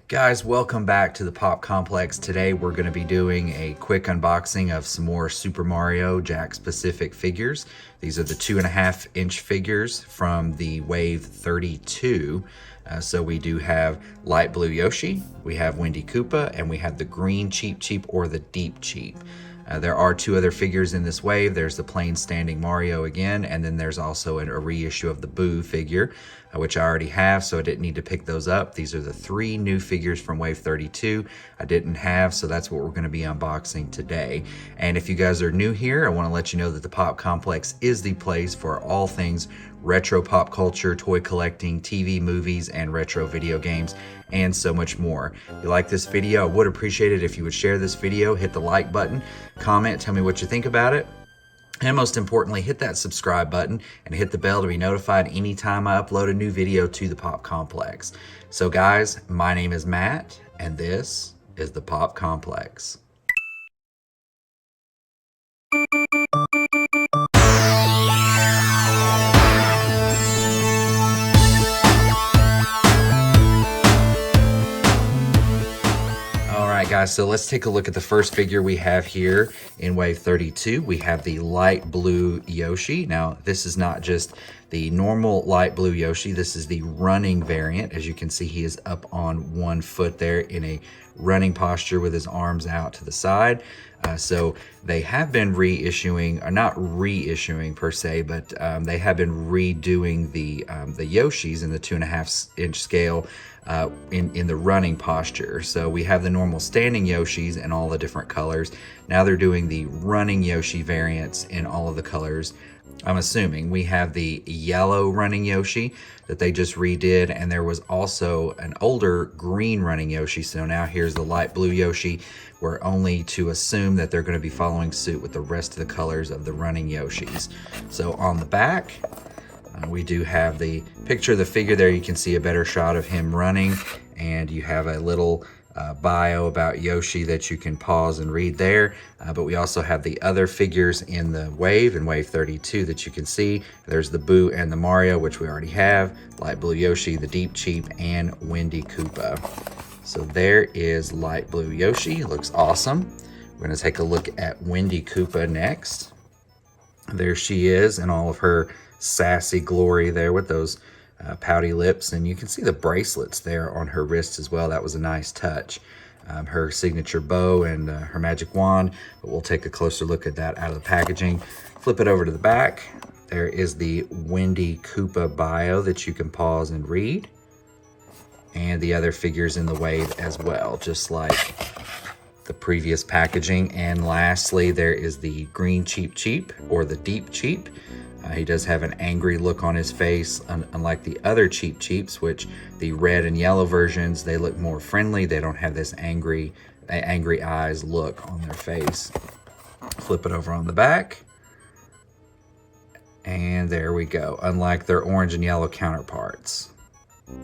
Guys, welcome back to the Pop Complex. Today we're going to be doing a quick unboxing of some more Super Mario Jakks Pacific figures. These are the 2.5-inch figures from the Wave 32. So we do have light blue Yoshi, we have Wendy Koopa, and we have the green Cheep Cheep or the Deep Cheep. There are two other figures in this wave. There's the plain standing Mario again, and then there's also a reissue of the Boo figure, which I already have, so I didn't need to pick those up. These are the three new figures from Wave 32 I didn't have, so that's what we're going to be unboxing today. And if you guys are new here, I want to let you know that the Pop Complex is the place for all things retro pop culture, toy collecting, TV, movies, and retro video games, and so much more. If you like this video, I would appreciate it if you would share this video, hit the like button, comment, tell me what you think about it. And most importantly, hit that subscribe button and hit the bell to be notified anytime I upload a new video to the Pop Complex. So guys, my name is Matt, and this is the Pop Complex. Guys, so let's take a look at the first figure we have here in Wave 32. We have the light blue Yoshi. Now, this is not just the normal light blue Yoshi. This is the running variant. As you can see, he is up on one foot there in a running posture with his arms out to the side. So they have been reissuing, or not reissuing per se, but they have been redoing the Yoshis in the 2.5-inch scale in the running posture. So we have the normal standing Yoshis in all the different colors. Now they're doing the running Yoshi variants in all of the colors. I'm assuming we have the yellow running Yoshi that they just redid, and there was also an older green running Yoshi. So now here's the light blue Yoshi. We're only to assume that they're going to be following suit with the rest of the colors of the running Yoshis. So on the back, we do have the picture of the figure there. You can see a better shot of him running, and you have a little bio about Yoshi that you can pause and read there. But we also have the other figures in the wave, in Wave 32, that you can see. There's the Boo and the Mario, which we already have, light blue Yoshi, the Deep Cheep, and Wendy Koopa. So there is light blue Yoshi. It looks awesome. We're going to take a look at Wendy Koopa next. There she is in all of her sassy glory there with those pouty lips, and you can see the bracelets there on her wrist as well. That was a nice touch. Her signature bow and her magic wand, but we'll take a closer look at that out of the packaging. Flip it over to the back. There is the Wendy Koopa bio that you can pause and read, and the other figures in the wave as well, just like the previous packaging. And lastly, there is the green Cheep Cheep or the Deep Cheep. He does have an angry look on his face, unlike the other Cheep Cheeps, which the red and yellow versions, they look more friendly. They don't have this angry eyes look on their face. Flip it over on the back. And there we go, unlike their orange and yellow counterparts.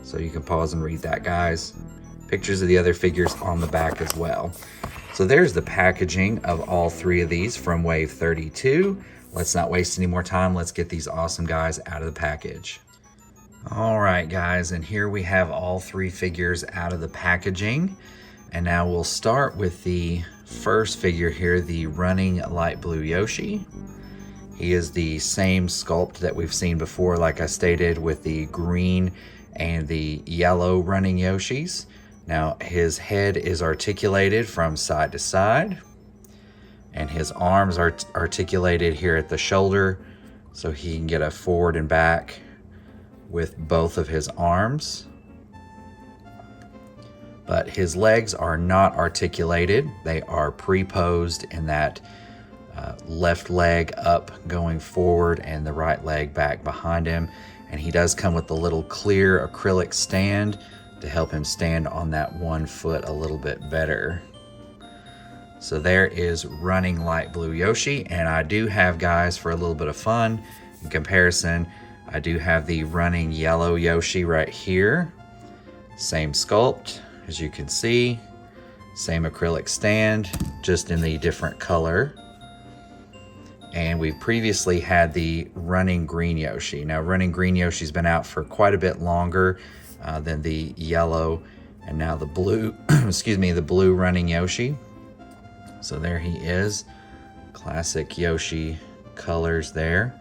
So you can pause and read that, guys. Pictures of the other figures on the back as well. So there's the packaging of all three of these from Wave 32. Let's not waste any more time. Let's get these awesome guys out of the package. All right, guys, and here we have all three figures out of the packaging. And now we'll start with the first figure here, the running light blue Yoshi. He is the same sculpt that we've seen before, like I stated, with the green and the yellow running Yoshis. Now his head is articulated from side to side, and his arms are articulated here at the shoulder, so he can get a forward and back with both of his arms. But his legs are not articulated. They are pre-posed in that left leg up going forward and the right leg back behind him. And he does come with the little clear acrylic stand to help him stand on that one foot a little bit better. So there is running light blue Yoshi, and I do have, guys, for a little bit of fun in comparison, I do have the running yellow Yoshi right here. Same sculpt, as you can see, same acrylic stand, just in the different color. And we previously had the running green Yoshi. Now, running green Yoshi's been out for quite a bit longer than the yellow And now the blue, excuse me, the Blue Running Yoshi. So there he is. Classic Yoshi colors there.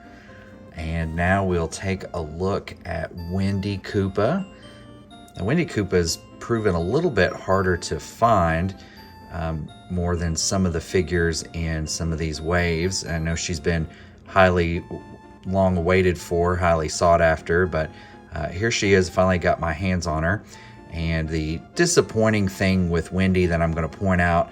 And now we'll take a look at Wendy Koopa. Now, Wendy Koopa has proven a little bit harder to find, more than some of the figures in some of these waves. I know she's been highly long awaited for, highly sought after, but here she is. Finally got my hands on her. And the disappointing thing with Wendy that I'm going to point out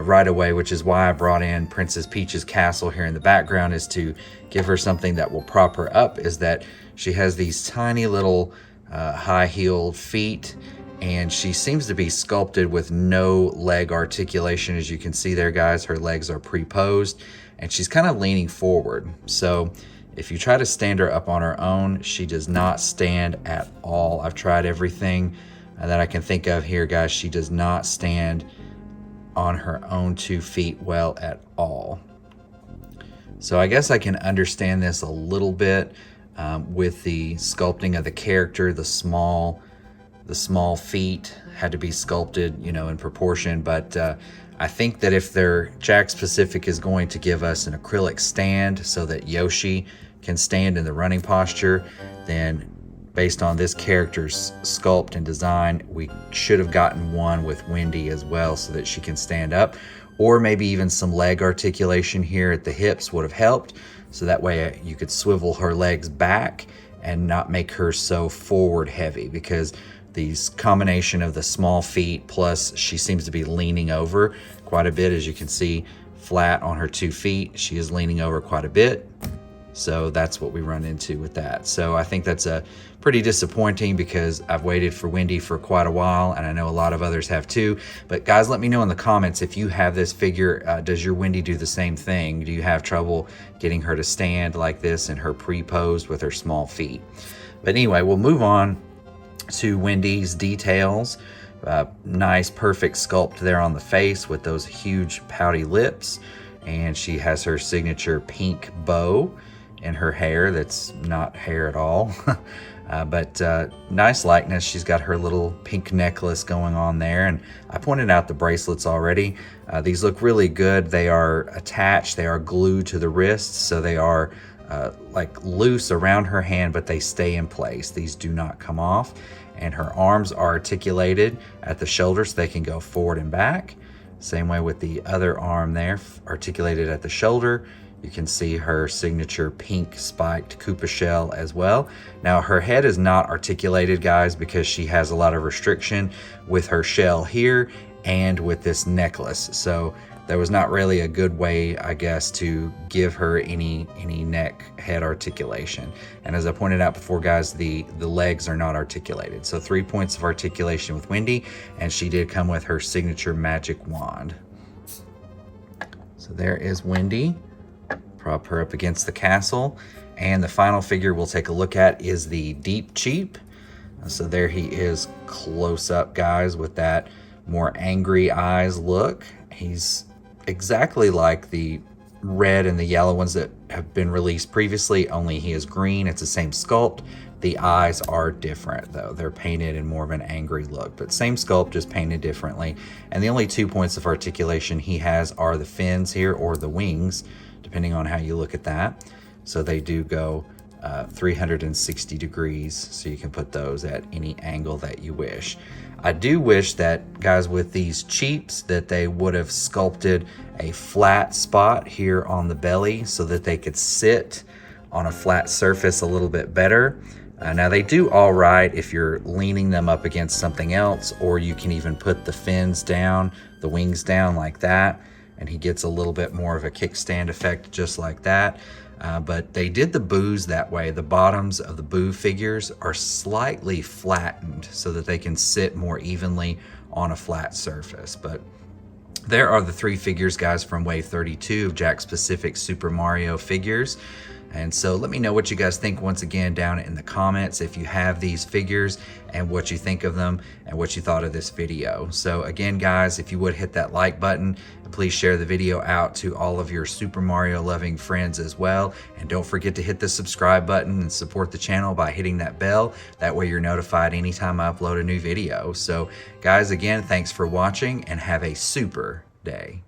right away, which is why I brought in Princess Peach's castle here in the background, is to give her something that will prop her up, is that she has these tiny little high-heeled feet, and she seems to be sculpted with no leg articulation. As you can see there, guys, her legs are pre-posed, and she's kind of leaning forward. So if you try to stand her up on her own, she does not stand at all. I've tried everything that I can think of here, guys. She does not stand on her own 2 feet well at all. So I guess I can understand this a little bit with the sculpting of the character. The small feet had to be sculpted, you know, in proportion. But I think that if Jakks Pacific is going to give us an acrylic stand so that Yoshi can stand in the running posture, then based on this character's sculpt and design, we should have gotten one with Wendy as well so that she can stand up. Or maybe even some leg articulation here at the hips would have helped, so that way you could swivel her legs back and not make her so forward heavy, because these combination of the small feet plus she seems to be leaning over quite a bit. As you can see, flat on her 2 feet, she is leaning over quite a bit. So that's what we run into with that. So I think that's a pretty disappointing, because I've waited for Wendy for quite a while, and I know a lot of others have too. But guys, let me know in the comments if you have this figure. Does your Wendy do the same thing? Do you have trouble getting her to stand like this and her pre-posed with her small feet? But anyway, we'll move on to Wendy's details. Nice, perfect sculpt there on the face with those huge pouty lips. And she has her signature pink bow in her hair that's not hair at all. But nice likeness. She's got her little pink necklace going on there. And I pointed out the bracelets already. These look really good. They are attached. They are glued to the wrists. So they are like loose around her hand, but they stay in place. These do not come off. And her arms are articulated at the shoulders so they can go forward and back. Same way with the other arm there, articulated at the shoulder. You can see her signature pink spiked Koopa shell as well. Now her head is not articulated, guys, because she has a lot of restriction with her shell here and with this necklace. So there was not really a good way, I guess, to give her any neck head articulation. And as I pointed out before, guys, the legs are not articulated. So 3 points of articulation with Wendy, and she did come with her signature magic wand. So there is Wendy. Prop her up against the castle. And the final figure we'll take a look at is the Deep Cheep. So there he is close up, guys, with that more angry eyes look. He's exactly like the red and the yellow ones that have been released previously, only he is green. It's the same sculpt. The eyes are different though. They're painted in more of an angry look, but same sculpt, just painted differently. And the only 2 points of articulation he has are the fins here, or the wings, depending on how you look at that. So they do go 360 degrees, so you can put those at any angle that you wish. I do wish that, guys, with these Cheeps, that they would have sculpted a flat spot here on the belly so that they could sit on a flat surface a little bit better. Now they do all right if you're leaning them up against something else, or you can even put the fins down, the wings down like that, and he gets a little bit more of a kickstand effect just like that. But they did the boos that way. The bottoms of the boo figures are slightly flattened so that they can sit more evenly on a flat surface. But there are the 3 figures, guys, from Wave 32 of Jakks Pacific Super Mario figures. And so let me know what you guys think once again down in the comments if you have these figures and what you think of them and what you thought of this video. So again, guys, if you would hit that like button, and please share the video out to all of your Super Mario loving friends as well. And don't forget to hit the subscribe button and support the channel by hitting that bell. That way you're notified anytime I upload a new video. So guys, again, thanks for watching and have a super day.